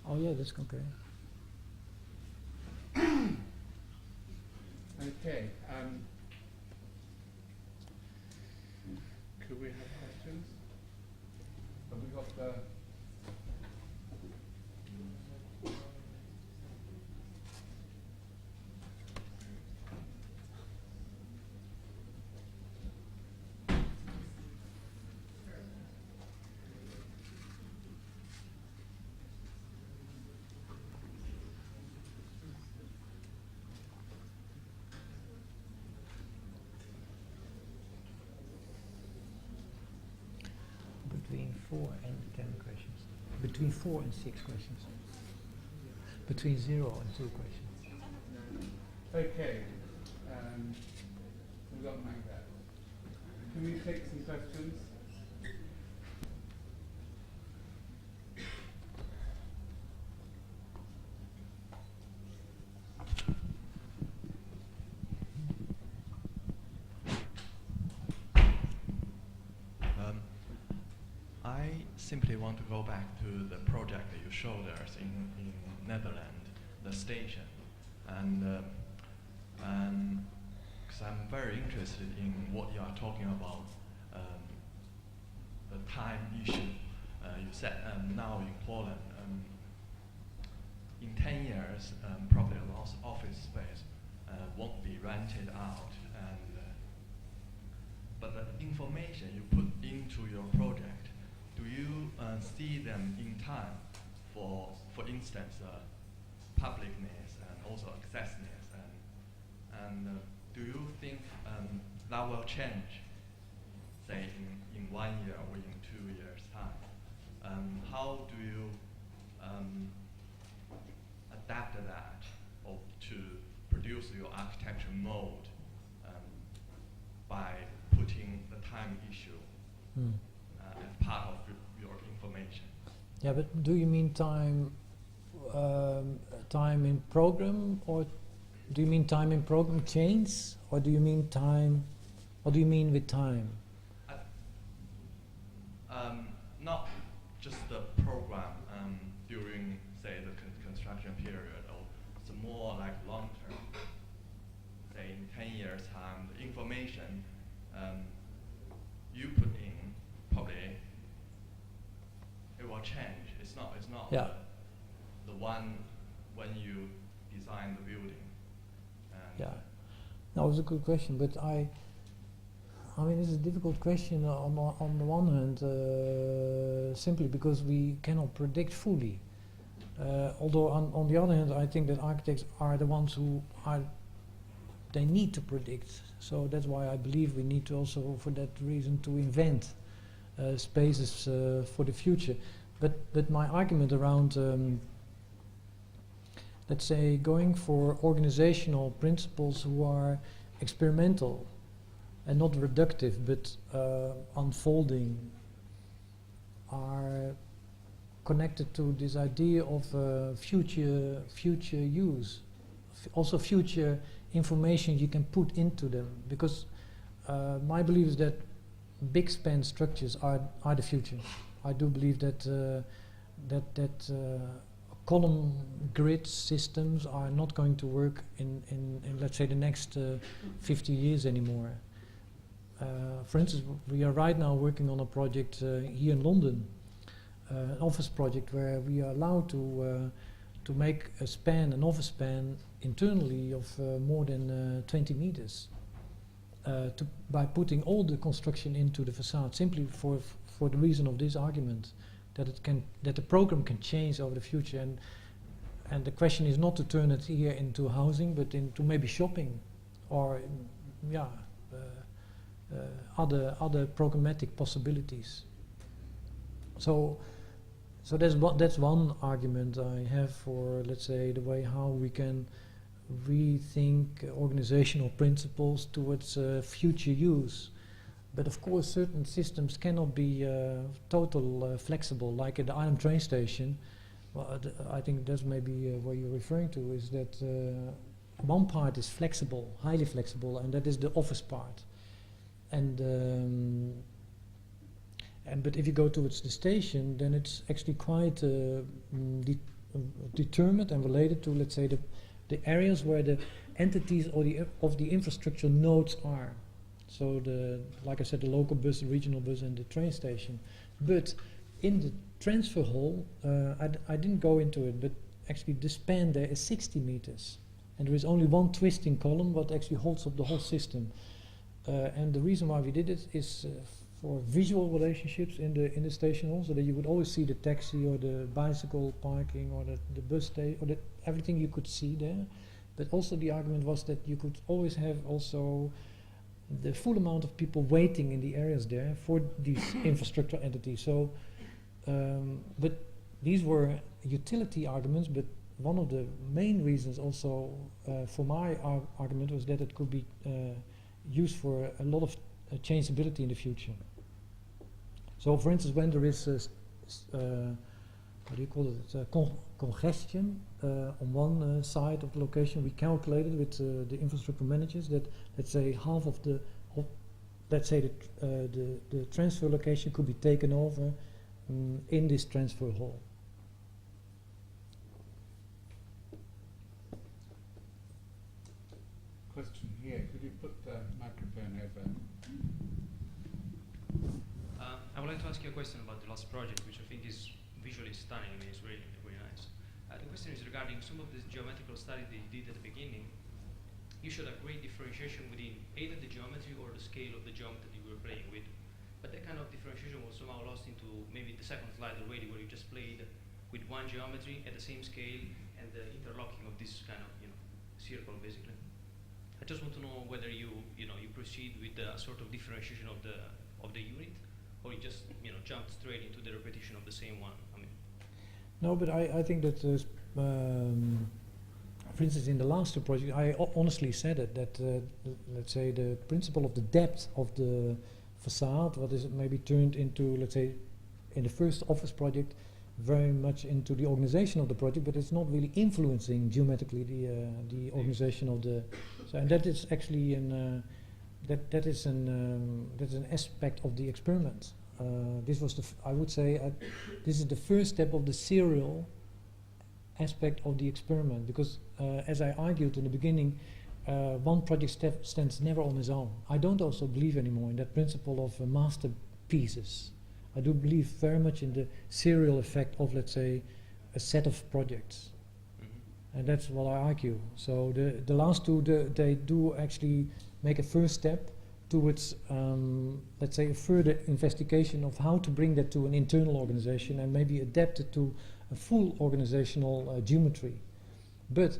Oh yeah, that's okay. Okay. Could we have questions? Have we got the... Between 4 and 10 questions. Between 4 and 6 questions. Between 0 and 2 questions. Okay. We've got Mike there. Can we take some questions? I simply want to go back to the project that you showed us in Netherlands, the station, and because I'm very interested in what you are talking about, the time issue. You said now in Poland, in 10 years, probably a lot of office space won't be rented out, but the information you put into your project, do you see them in time for instance, publicness and also accessness, and do you think that will change, say in 1 year or in 2 years' time? How do you adapt that or to produce your architecture mode by putting the time issue as part of your information? Yeah, but do you mean time, time in program, or do you mean time in program change, or do you mean time? What do you mean with time? Not just the program during, say, the construction period, or it's more like long term. Say in 10 years' time, the information you put in probably it will change. It's not Yeah. the one when you design the building. And Yeah, that was a good question, but I mean, it's a difficult question on the one hand, simply because we cannot predict fully. Although on the other hand, I think that architects are the ones who they need to predict. So that's why I believe we need to also, for that reason, to invent spaces for the future. But my argument around, let's say, going for organizational principles who are experimental and not reductive, but unfolding, are connected to this idea of future use, also future information you can put into them. Because my belief is that big span structures are the future. I do believe that column grid systems are not going to work in let's say the next 50 years anymore. For instance, we are right now working on a project here in London, an office project where we are allowed to make an office span internally of more than 20 meters by putting all the construction into the facade, simply for the reason of this argument, that the program can change over the future, and the question is not to turn it here into housing, but into maybe shopping, or other programmatic possibilities. So that's one argument I have for, let's say, the way how we can rethink organizational principles towards future use. But of course, certain systems cannot be flexible, like at the Arnhem train station. Well, I think that's maybe what you're referring to, is that one part is flexible, highly flexible, and that is the office part. But if you go towards the station, then it's actually quite determined and related to, let's say, the areas where the entities of the infrastructure nodes are. So like I said, the local bus, the regional bus, and the train station. But in the transfer hall, I didn't go into it, but actually the span there is 60 meters, and there is only one twisting column what actually holds up the whole system. And the reason why we did it is for visual relationships in the station hall, so that you would always see the taxi or the bicycle parking or the bus stay or everything you could see there. But also the argument was that you could always have also the full amount of people waiting in the areas there for these infrastructure entities. So, but these were utility arguments, but one of the main reasons also for my argument was that it could be used for a lot of changeability in the future. So, for instance, when there is what do you call it? Congestion on one side of the location, we calculated with the infrastructure managers that, let's say, half of the transfer location could be taken over in this transfer hall. Question here. Could you put the microphone over? I would like to ask you a question about the last project, which I think is visually stunning. I mean, it's really, really nice. The question is regarding some of the geometrical study that you did at the beginning. you showed a great differentiation within either the geometry or the scale of the geometry you were playing with. But that kind of differentiation was somehow lost into maybe the second slide already, where you just played with one geometry at the same scale and the interlocking of this kind of circle basically. I just want to know whether you proceed with a sort of differentiation of the unit, or you just jumped straight into the repetition of the same one. I mean. No, but I think that, for instance, in the last two projects, I honestly said it, that let's say the principle of the depth of the facade, what is it maybe turned into, let's say, in the first office project, very much into the organization of the project, but it's not really influencing geometrically the organization of the. So, and that is actually that is an aspect of the experiment. This was I would say this is the first step of the serial aspect of the experiment, because as I argued in the beginning, one project stands never on its own. I don't also believe anymore in that principle of masterpieces. I do believe very much in the serial effect of, let's say, a set of projects. Mm-hmm. And that's what I argue. So the last two, they do actually make a first step towards, let's say, a further investigation of how to bring that to an internal organization and maybe adapt it to a full organizational geometry. But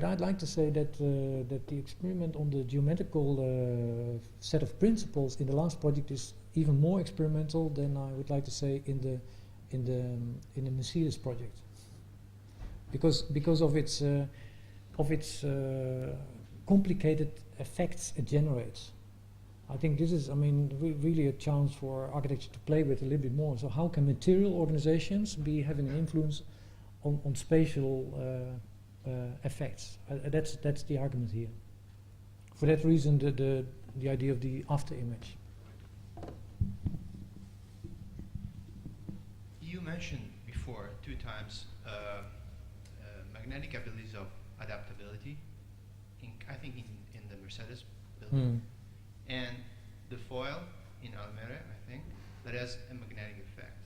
I'd like to say that that the experiment on the geometrical set of principles in the last project is even more experimental than I would like to say in the Mercedes project, because of its complicated effects it generates. I think this is, I mean, really a chance for architecture to play with a little bit more. So how can material organizations be having an influence on spatial effects? That's the argument here. For that reason, the idea of the after image. You mentioned before 2 times magnetic abilities of adaptability, I think in the Mercedes building, and the foil in Almere, I think, that has a magnetic effect.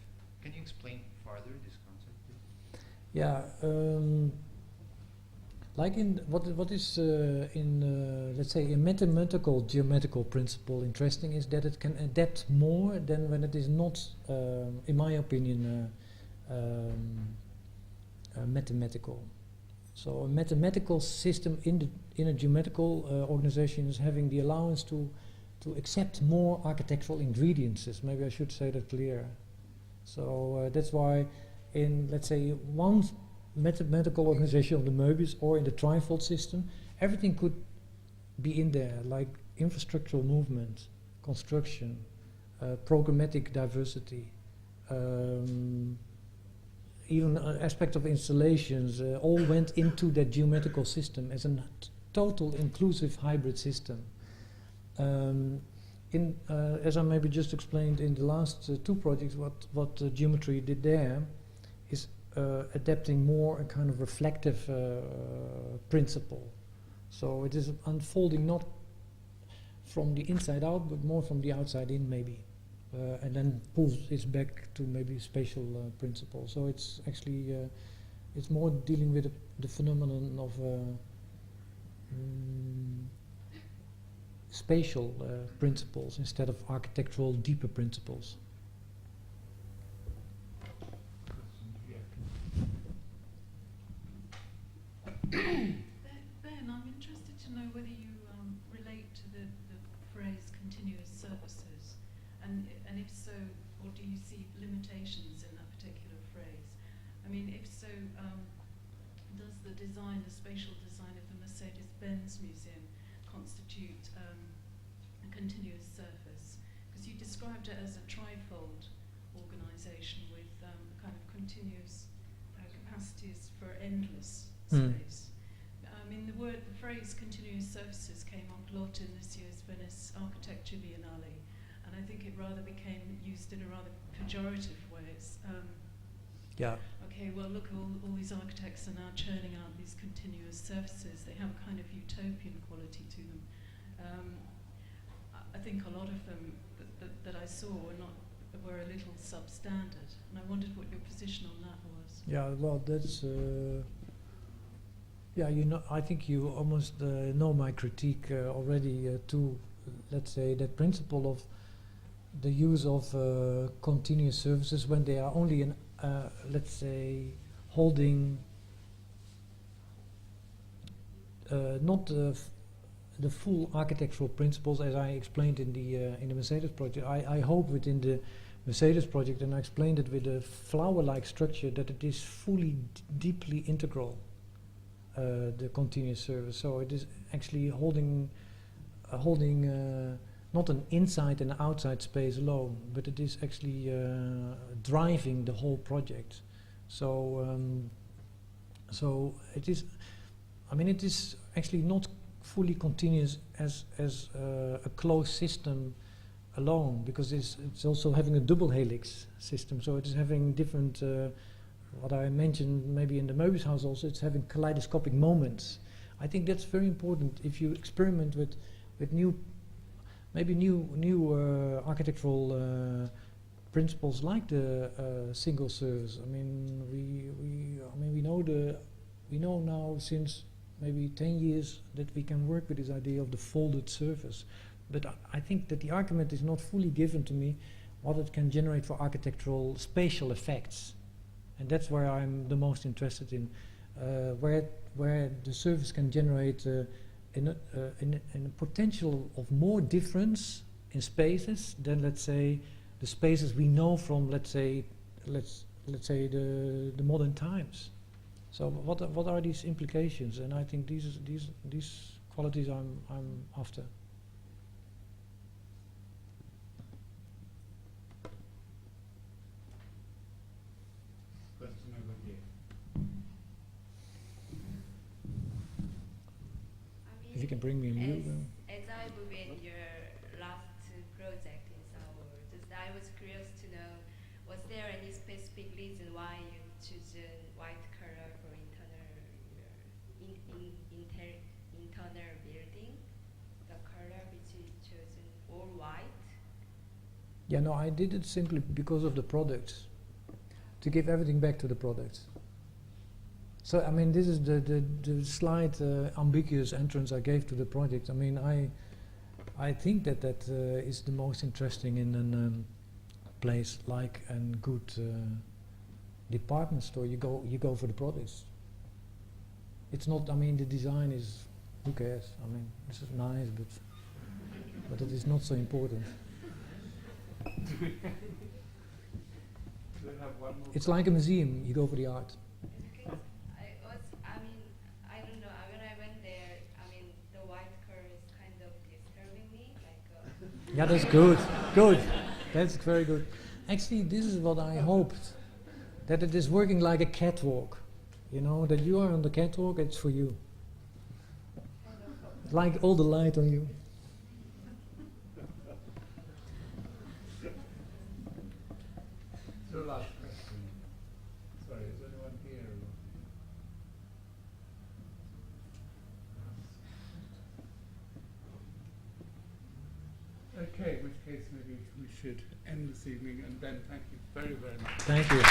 Can you explain further this concept, please? Yeah, like in what is in let's say a mathematical geometrical principle interesting is that it can adapt more than when it is not, in my opinion, mathematical. So a mathematical system in a geometrical organization is having the allowance to accept more architectural ingredients. Maybe I should say that clearer. So that's why in, let's say, one mathematical organization of the Möbius or in the Rietveld system, everything could be in there, like infrastructural movement, construction, programmatic diversity, even aspect of installations, all went into that geometrical system as a total inclusive hybrid system. As I maybe just explained in the last 2 projects, what geometry did there is adapting more a kind of reflective principle. So it is unfolding not from the inside out, but more from the outside in, maybe. And then pulls it back to maybe spatial principle. So it's actually it's more dealing with the phenomenon of spatial principles instead of architectural deeper principles. Ben, I'm interested to know whether you relate to the phrase continuous surfaces, and if so, or do you see limitations in that particular phrase? I mean, if so, does the design, the spatial design of the Mercedes-Benz Museum constitute a continuous surface? Because you described it as a trifold organisation with kind of continuous capacities for endless space. I mean, the phrase continuous surfaces came up a lot in this year's Venice Architecture Biennale, and I think it rather became used in a rather pejorative way. It's, Yeah. okay, well, look, all these architects are now churning out these continuous surfaces. They have a kind of utopian quality to them. I think a lot of them that I saw were a little substandard, and I wondered what your position on that was. Yeah, well, that's Yeah, you know, I think you almost know my critique already to, let's say, that principle of the use of continuous services when they are only in, let's say, holding not the full architectural principles as I explained in the Mercedes project. I hope within the Mercedes project, and I explained it with a flower-like structure, that it is fully deeply integral, the continuous service. So it is actually holding not an inside and outside space alone, but it is actually driving the whole project. So so it is. I mean, it is actually not fully continuous as a closed system alone, because it's also having a double helix system. So it is having different, what I mentioned maybe in the Möbius house also, it's having kaleidoscopic moments. I think that's very important if you experiment with new architectural principles like the single service. I mean, we know now since maybe 10 years that we can work with this idea of the folded surface. But I think that the argument is not fully given to me what it can generate for architectural spatial effects. And that's where I'm the most interested in, where the surface can generate in a potential of more difference in spaces than, let's say, the spaces we know from, let's say the modern times. So what are these implications? And I think these qualities I'm after. Question over here. If you can bring me a mute. As I look at your last project in Seoul, I was curious to know, was there any specific reason why you chosen white color for internal building? The color which you chosen all white? Yeah, no, I did it simply because of the products, to give everything back to the products. So I mean, this is the slight ambiguous entrance I gave to the project. I mean, I think that is the most interesting in a place like a good department store. You go for the products. It's not. I mean, the design is. Who cares? I mean, this is nice, but it is not so important. It's like a museum. You go for the art. Because I don't know, when I went there, I mean, the white color is kind of disturbing me, like Yeah, that's good. Good. That's very good. Actually, this is what I hoped, that it is working like a catwalk. You know, that you are on the catwalk, it's for you. Like all the light on you. So last question. Sorry, is anyone here? Okay, in which case maybe we should end this evening, and Ben, thank you very, very much. Thank you.